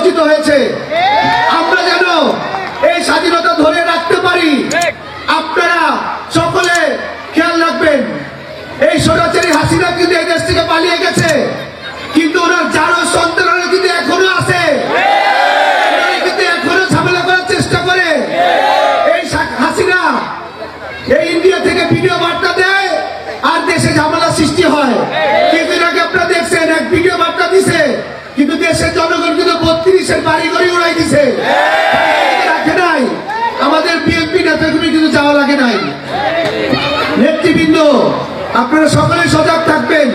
বঞ্চিত হয়েছে। আমরা যেন এই স্বাধীনতা ধরে রাখতে পারি, আপনারা সকলে খেয়াল রাখবেন। এই স্বৈরাচারী হাসিনা কিন্তু এই দেশ থেকে পালিয়ে গেছে, কিন্তু ওনার যারা সন্তানরা কিন্তু এখনো আছে, কিন্তু এখনো ঝামেলা করার চেষ্টা করে। এই হাসিনা এই ইন্ডিয়া থেকে ভিডিও বার্তা দেয় আর দেশে ঝামেলা সৃষ্টি হয়। কিছুদিন আগে আপনারা দেখছেন এক ভিডিও বার্তা দিছে, কিন্তু দেশের জনগণ কিন্তু 32-এর বাড়িঘরই উড়াই দিছে, রাখে নাই। আমাদের বিএনপি নেতাগুলি কিন্তু যাওয়া লাগে নাই। নেতৃবৃন্দ, আপনারা সকলে সজাগ থাকবেন।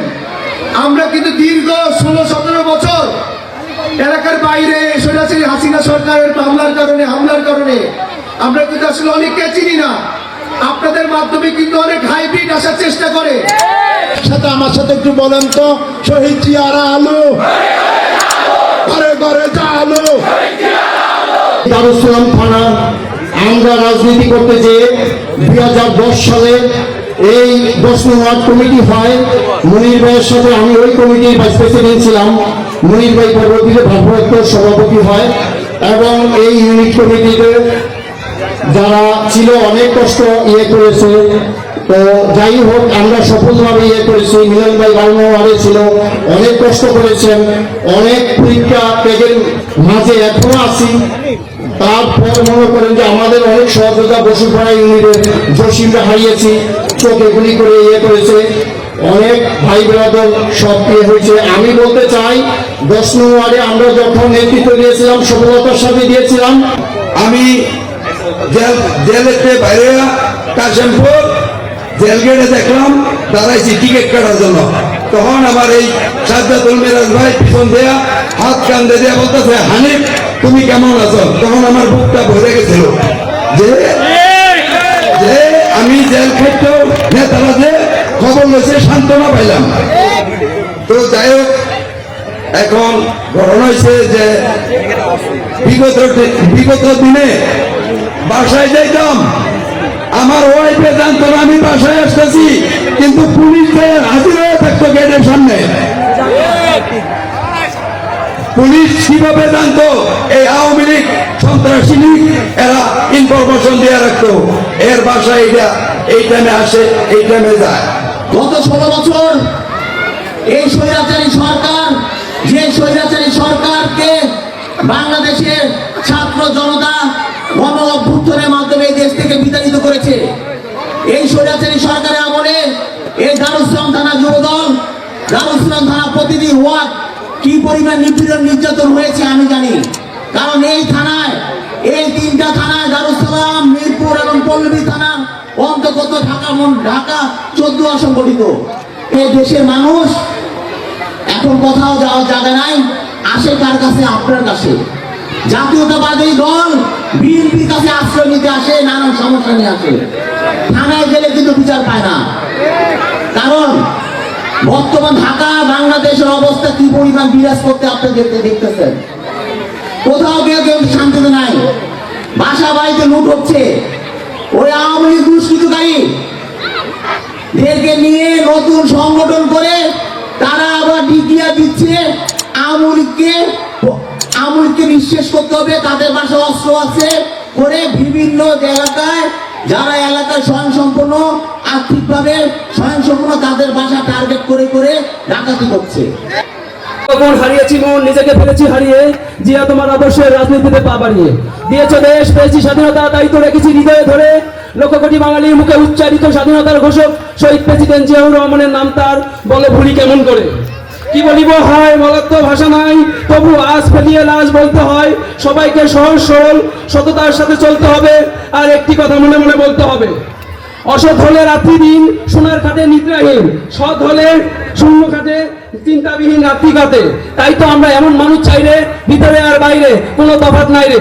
আমরা কিন্তু দীর্ঘ 16-17 বছর এলাকার বাইরে স্বৈরাচারী হাসিনা সরকারের হামলার কারণে আমরা কিন্তু আসলে অনেককে চিনি না। আপনাদের মাধ্যমে কিন্তু অনেক হাইব্রিড আসার চেষ্টা করে। সাথে আমার সাথে একটু বলেন তো, শহীদ জিয়ারা আলো ঘরে ঘরে যা আলো। দারুস সালাম থানা আমরা রাজনীতি করতে যেয়ে 2010 সালে এই 10 নং ওয়ার্ড কমিটি হয়। মনির ভাইয়ের সাথে আমি ওই কমিটির ভাইস প্রেসিডেন্ট ছিলাম। মনির ভাই পরবর্তীতে ভারপ্রাপ্ত সভাপতি হয় এবং এই ইউনিট কমিটিতে যারা ছিল অনেক কষ্ট করেছে। তো যাই হোক, আমরা সফলভাবে করেছি। মিলন ভাই বালমোয়ারে ছিল, অনেক কষ্ট করেছেন, অনেক পরীক্ষা ত্যাগের মাঝে এখনো আছি। তারপর মনে করেন যে আমাদের অনেক সহযোগিতা বসুপাড়া ইউনিটের জসিমরা হারিয়েছি, চোখে গুলি করে করেছে, অনেক ভাই ব্রাদার সব হয়েছে। আমি বলতে চাই 10 নং ওয়ার্ডে আমরা যখন নেতৃত্ব দিয়েছিলাম সফলতার সাথে দিয়েছিলাম। আমি জেলেতে বাইরে কাশিমপুর জেল গেটে দেখলাম, দাঁড়াইছি টিকিট কাটার জন্য। তখন আমার এই সাজ্জাদুল মিরাজ ভাই পিছন দেয়া হাত কান্দে দেয়া বলতেছে, হানিফ তুমি কেমন আছো? তখন আমার বুকটা ভরে গেছিল যে আমি জেল খেটেও নেতারা যে খবর লইছে সান্ত্বনা পাইলাম। তো যাই হোক, এখন ঘটনা হয়েছে যে বিগত দিনে বাসায় যাইতাম, আমার ওয়াইফে জানতো না আমি বাসায় আসতেছি, কিন্তু পুলিশ হাজির হয়ে থাকতো গেটের সামনে। পুলিশ কিভাবে জানতো? এই আওয়ামী লীগ সন্ত্রাসী লীগ এরা ইনফরমেশন দিয়ে রাখতো, এর বাসায় এই টাইমে আসে, এই টাইমে যায়। গত 16 বছর এই স্বৈরাচারী সরকার, যে স্বৈরাচারী সরকারকে বাংলাদেশের ছাত্র জনতা গণ অভ্যুত্থানের মাধ্যমে এই দেশ থেকে বিতাড়িত করেছে। এই স্বৈরাচারী সরকারের আমলে এই দারুস সালাম থানা যুবদল, দারুস সালাম থানা প্রতিটি ওয়ার্ড কি পরিমাণ নিপীড়ন নির্যাতন হয়েছে আমি জানি। কারণ এই থানায়, এই 3টা থানায়, দারুস সালাম, মিরপুর এবং পল্লবী থানা অন্তর্গত ঢাকা 14 অসংগঠিত। এই দেশের মানুষ এখন কোথাও যাওয়ার জায়গা নাই, আসে কার কাছে? আপনার কাছে। জাতীয়তাবাদী দল বিএনপির কাছে আশ্রয় নিতে আসে, নানান সমস্যা নিয়ে আসে। থানায় গেলে কিন্তু বিচার পায় না। কারণ বর্তমান ঢাকা বাংলাদেশের অবস্থা কি পরিমাণ বিরাজ করতে আপনি দেখতেছেন। কোথাও কেউ শান্তিতে নাই, বাসা বাড়িতে লুট হচ্ছে। ওই আওয়ামী লীগ দুষ্কৃতকারী দেরকে নিয়ে নতুন সংগঠন করে তারা আবার ডিকিয়া দিচ্ছে আওয়ামী লীগকে নিঃশেষ করতে হবে, তাদের বাসা অস্ত্র আছে করে বিভিন্ন এলাকায়, যারা এলাকায় স্বয়ংসম্পূর্ণ, আর্থিকভাবে স্বয়ংসম্পূর্ণ, তাদের বাসা টার্গেট করে করে ডাকাতি করছে। কখন হারিয়েছি মন, নিজেকে ফেলেছি হারিয়ে, জিয়া তোমার আদর্শের রাজনীতিতে পা বাড়িয়ে দিয়েছ দেশ, পেয়েছি স্বাধীনতা, তাই তো রেখেছি হৃদয়ে ধরে লক্ষ কোটি বাঙালির মুখে উচ্চারিত স্বাধীনতার ঘোষক শহীদ প্রেসিডেন্ট জিয়াউর রহমানের নাম তার, বলে ভুলি কেমন করে? কি বলিব হয় বলার তো ভাষা নাই, তবু আজ ফেলিয়ে লাশ বলতে হয়। সবাইকে সহজ সরল সততার সাথে চলতে হবে, আর একটি কথা মনে মনে বলতে হবে, অসৎ হলে রাত্রি দিন সোনার খাটে নিদ্রাহীন, সৎ হলে শূন্য খাটে চিন্তাবিহীন রাত্রি কাটে। তাই তো আমরা এমন মানুষ চাই রে, ভিতরে আর বাইরে কোনো তফাৎ নাই রে।